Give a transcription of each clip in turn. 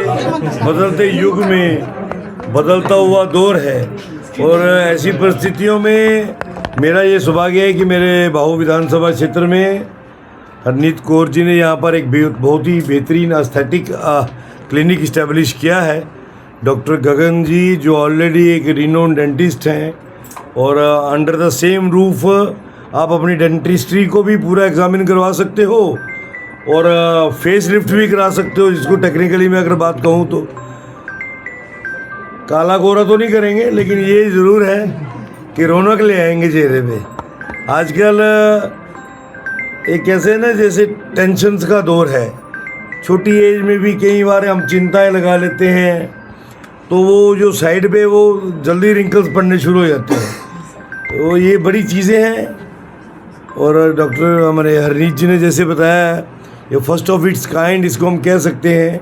बदलते युग में बदलता हुआ दौर है और ऐसी परिस्थितियों में मेरा ये सौभाग्य है कि मेरे बाहू विधानसभा क्षेत्र में हरनीत कौर जी ने यहाँ पर एक बहुत ही बेहतरीन एस्थेटिक क्लिनिक इस्टेब्लिश किया है। डॉक्टर गगन जी जो ऑलरेडी एक रिनोन डेंटिस्ट हैं और अंडर द सेम रूफ आप अपनी डेंटिस्ट्री को भी पूरा एग्जामिन करवा सकते हो और फेस लिफ्ट भी करा सकते हो, जिसको टेक्निकली मैं अगर बात कहूँ तो काला गोरा तो नहीं करेंगे, लेकिन ये ज़रूर है कि रौनक ले आएंगे चेहरे पे। आजकल एक कैसे ना जैसे टेंशन्स का दौर है, छोटी एज में भी कई बार हम चिंताएं लगा लेते हैं तो वो जो साइड पे वो जल्दी रिंकल्स पड़ने शुरू हो जाते हैं। तो ये बड़ी चीज़ें हैं और डॉक्टर हमारे हरनीत जी ने जैसे बताया ये फर्स्ट ऑफ इट्स काइंड इसको हम कह सकते हैं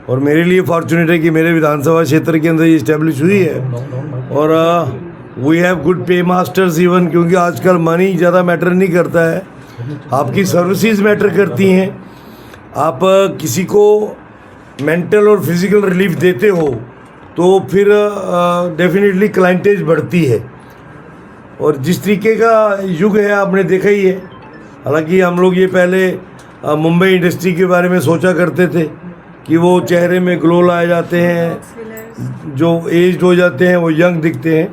और मेरे लिए फॉर्चुनेट है कि मेरे विधानसभा क्षेत्र के अंदर ये इस्टेब्लिश हुई है और वी हैव गुड पे मास्टर्स इवन, क्योंकि आजकल मनी ज़्यादा मैटर नहीं करता है, आपकी सर्विसेज मैटर करती हैं। आप किसी को मेंटल और फिज़िकल रिलीफ देते हो तो फिर डेफिनेटली क्लाइंटेज बढ़ती है और जिस तरीके का युग है आपने देखा ही है। हालांकि हम लोग ये पहले मुंबई इंडस्ट्री के बारे में सोचा करते थे कि वो चेहरे में ग्लो लाए जाते हैं, जो एज्ड हो जाते हैं वो यंग दिखते हैं।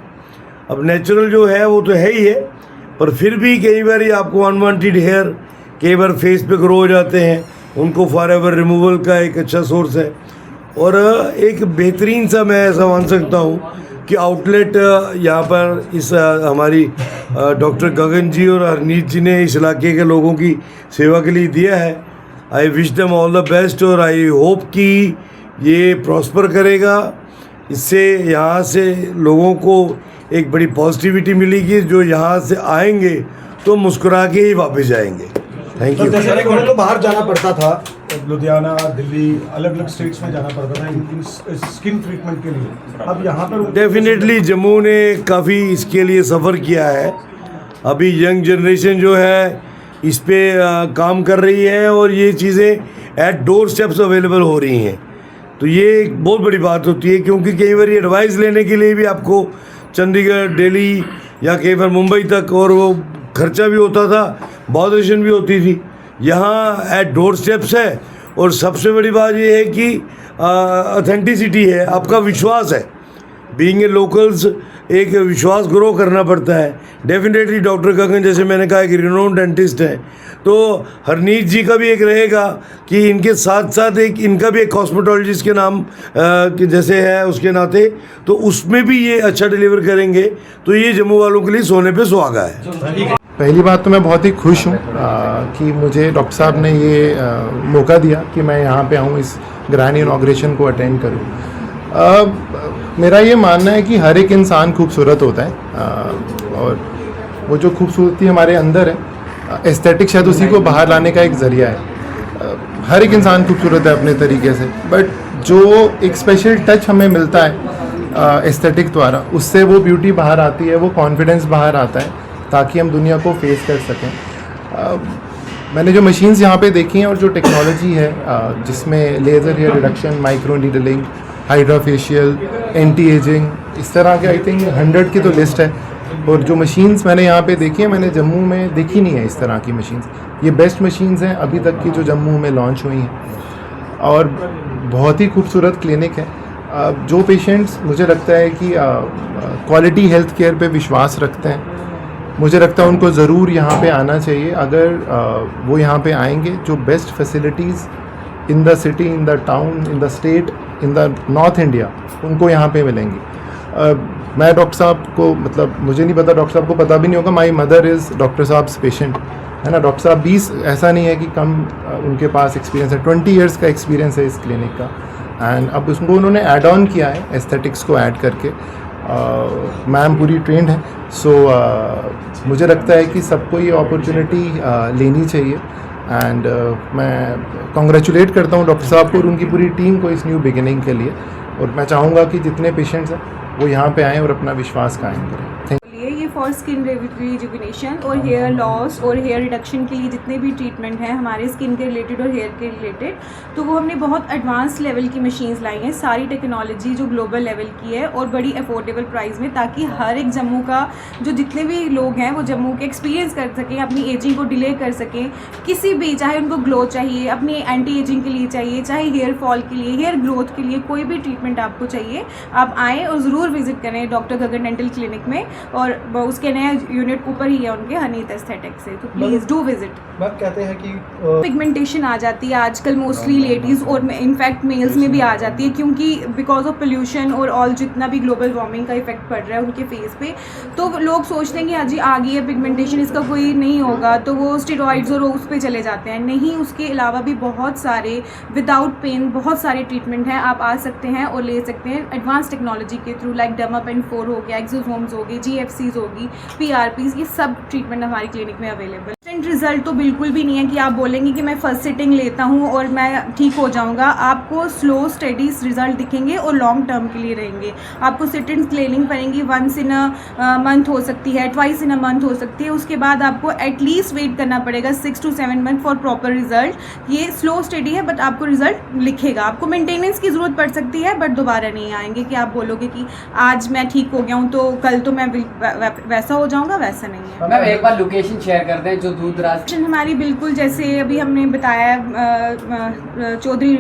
अब नेचुरल जो है वो तो है ही है, पर फिर भी कई बार ये आपको अनवांटेड हेयर कई बार फेस पे ग्रो हो जाते हैं, उनको फॉर एवर रिमूवल का एक अच्छा सोर्स है और एक बेहतरीन सा मैं ऐसा मान सकता हूँ कि आउटलेट यहाँ पर इस हमारी डॉक्टर गगन जी और हरनीत जी ने इस इलाके के लोगों की सेवा के लिए दिया है। I wish them all the best और आई होप कि ये प्रॉस्पर करेगा। इससे यहाँ से लोगों को एक बड़ी पॉजिटिविटी मिलेगी, जो यहाँ से आएंगे तो मुस्कुरा के ही वापस जाएंगे। Thank you. जैसे तो बाहर जाना पड़ता था, लुधियाना, दिल्ली, अलग अलग स्टेट्स में जाना पड़ता था स्किन ट्रीटमेंट के लिए, अब यहाँ पर डेफिनेटली जम्मू ने काफ़ी इसके लिए सफ़र किया है। अभी यंग जनरेशन जो है इस पे काम कर रही है और ये चीज़ें एट डोर स्टेप्स अवेलेबल हो रही हैं, तो ये एक बहुत बड़ी बात होती है, क्योंकि कई बार एडवाइस लेने के लिए भी आपको चंडीगढ़, दिल्ली या कई बार मुंबई तक, और वो खर्चा भी होता था, बॉदरेशन भी होती थी। यहाँ एट डोर स्टेप्स है और सबसे बड़ी बात ये है कि ऑथेंटिसिटी है, आपका विश्वास है। बीइंग ए लोकल्स एक विश्वास ग्रो करना पड़ता है। डेफिनेटली डॉक्टर गगन जैसे मैंने कहा कि रिनोन डेंटिस्ट हैं, तो हरनीत जी का भी एक रहेगा कि इनके साथ साथ एक इनका भी एक कॉस्मेटोलॉजिस्ट के नाम कि जैसे है उसके नाते, तो उसमें भी ये अच्छा डिलीवर करेंगे। तो ये जम्मू वालों के लिए सोने पे सुहागा है। पहली बात तो मैं बहुत ही खुश हूँ कि मुझे डॉक्टर साहब ने ये मौका दिया कि मैं यहाँ पे आऊँ, इस ग्रैंड इनॉग्रेशन को अटेंड करूँ। मेरा ये मानना है कि हर एक इंसान खूबसूरत होता है और वो जो खूबसूरती हमारे अंदर है, एस्थेटिक शायद उसी को बाहर लाने का एक ज़रिया है। हर एक इंसान खूबसूरत है अपने तरीके से, बट जो एक स्पेशल टच हमें मिलता है एस्थेटिक द्वारा, उससे वो ब्यूटी बाहर आती है, वो कॉन्फिडेंस बाहर आता है, ताकि हम दुनिया को फेस कर सकें। मैंने जो मशीन्स यहाँ पे देखी हैं और जो टेक्नोलॉजी है जिसमें laser hair reduction, micro needling, hydra facial, anti ageing, इस तरह के आई थिंक 100 की तो लिस्ट है। और जो मशीन्स मैंने यहाँ पे देखी है, मैंने जम्मू में देखी नहीं है इस तरह की मशीन्स। ये बेस्ट मशीन्स हैं अभी तक की जो जम्मू में लॉन्च हुई हैं और बहुत ही खूबसूरत क्लिनिक है। जो पेशेंट्स मुझे लगता है कि क्वालिटी हेल्थ केयर पे विश्वास रखते हैं, मुझे लगता है उनको ज़रूर यहाँ पे आना चाहिए। अगर वो यहाँ पे आएंगे, जो best facilities in the city, in the town, in the state, in the north India, उनको यहाँ पे मिलेंगी। मैं डॉक्टर साहब को, मतलब मुझे नहीं पता, डॉक्टर साहब को पता भी नहीं होगा, माई मदर इज़ डॉक्टर साहब पेशेंट, है ना। डॉक्टर साहब 20, ऐसा नहीं है कि कम उनके पास एक्सपीरियंस है, 20 इयर्स का एक्सपीरियंस है इस क्लिनिक का। एंड अब उसको उन्होंने ऐड ऑन किया है एस्थेटिक्स को ऐड करके। मैम पूरी ट्रेंड है, सो मुझे लगता है कि सबको ये अपॉर्चुनिटी लेनी चाहिए। एंड मैं कॉन्ग्रेचुलेट करता हूँ डॉक्टर साहब को और उनकी पूरी टीम को इस न्यू बिगिनिंग के लिए, और मैं चाहूँगा कि जितने पेशेंट्स हैं वो यहाँ पे आएँ और अपना विश्वास कायम करें। फॉर स्किन रिजुविनेशन और हेयर लॉस और हेयर रिडक्शन के लिए जितने भी ट्रीटमेंट हैं हमारे स्किन के रिलेटेड और हेयर के रिलेटेड, तो वो हमने बहुत एडवांस लेवल की मशीन्स लाई हैं, सारी टेक्नोलॉजी जो ग्लोबल लेवल की है और बड़ी अफोर्डेबल प्राइस में, ताकि हर एक जम्मू का जो जितने भी लोग हैं वो जम्मू के एक्सपीरियंस कर सकें, अपनी एजिंग को डिले कर सकें, किसी भी, चाहे उनको ग्लो चाहिए, अपनी एंटी एजिंग के लिए चाहिए, चाहे हेयर फॉल के लिए, हेयर ग्रोथ के लिए, कोई भी ट्रीटमेंट आपको चाहिए, आप आएँ और ज़रूर विजिट करें डॉक्टर गगन डेंटल क्लिनिक में। और उसके नया यूनिट ऊपर ही है उनके, हनीत एस्थेटिक्स से, तो प्लीज़ डू विजिट। मैम कहते हैं कि पिगमेंटेशन आ जाती है आजकल मोस्टली लेडीज़ और इनफैक्ट मेल्स में भी आ जाती है, क्योंकि बिकॉज ऑफ पोल्यूशन और ऑल जितना भी ग्लोबल वार्मिंग का इफेक्ट पड़ रहा है उनके फेस पे, तो लोग सोचते हैं कि हाँ जी आ गई है पिगमेंटेशन, इसका कोई नहीं होगा, तो वो स्टेरॉइड्स और उस पे चले जाते हैं। नहीं, उसके अलावा भी बहुत सारे विदाउट पेन बहुत सारे ट्रीटमेंट हैं, आप आ सकते हैं और ले सकते हैं एडवांस टेक्नोलॉजी के थ्रू, लाइक डर्मापेंट 4 हो गया, एक्सोसोम्स हो गए, GFCs होगी, PRPs, ये सब ट्रीटमेंट हमारी क्लिनिक में अवेलेबल। रिजल्ट तो बिल्कुल भी नहीं है कि आप बोलेंगे कि मैं फर्स्ट सिटिंग लेता हूँ और मैं ठीक हो जाऊँगा। आपको स्लो स्टडी रिजल्ट दिखेंगे और लॉन्ग टर्म के लिए रहेंगे। आपको सिटिंग्स क्लीनिंग पड़ेंगी, वंस इन अ मंथ हो सकती है, ट्वाइस इन अ मंथ हो सकती है, उसके बाद आपको एटलीस्ट वेट करना पड़ेगा 6 to 7 month for proper result. ये स्लो स्टडी है बट आपको रिजल्ट लिखेगा। आपको मेंटेनेंस की ज़रूरत पड़ सकती है बट दोबारा नहीं आएंगे कि आप बोलोगे कि आज मैं ठीक हो गया हूँ तो कल तो मैं वैसा हो जाऊँगा, वैसा नहीं है। मैम एक बार लोकेशन शेयर कर दें जो दूर दराज हमारी बिल्कुल जैसे अभी हमने बताया चौधरी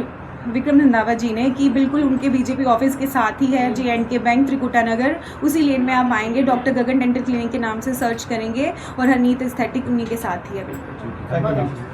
विक्रम रंधावा जी ने कि बिल्कुल उनके बीजेपी ऑफिस के साथ ही है J&K बैंक, त्रिकुटा नगर, उसी लेन में आप आएंगे। डॉक्टर गगन डेंटल क्लिनिक के नाम से सर्च करेंगे और हनीत एस्थेटिक उन्हीं के साथ ही है। बिल्कुल।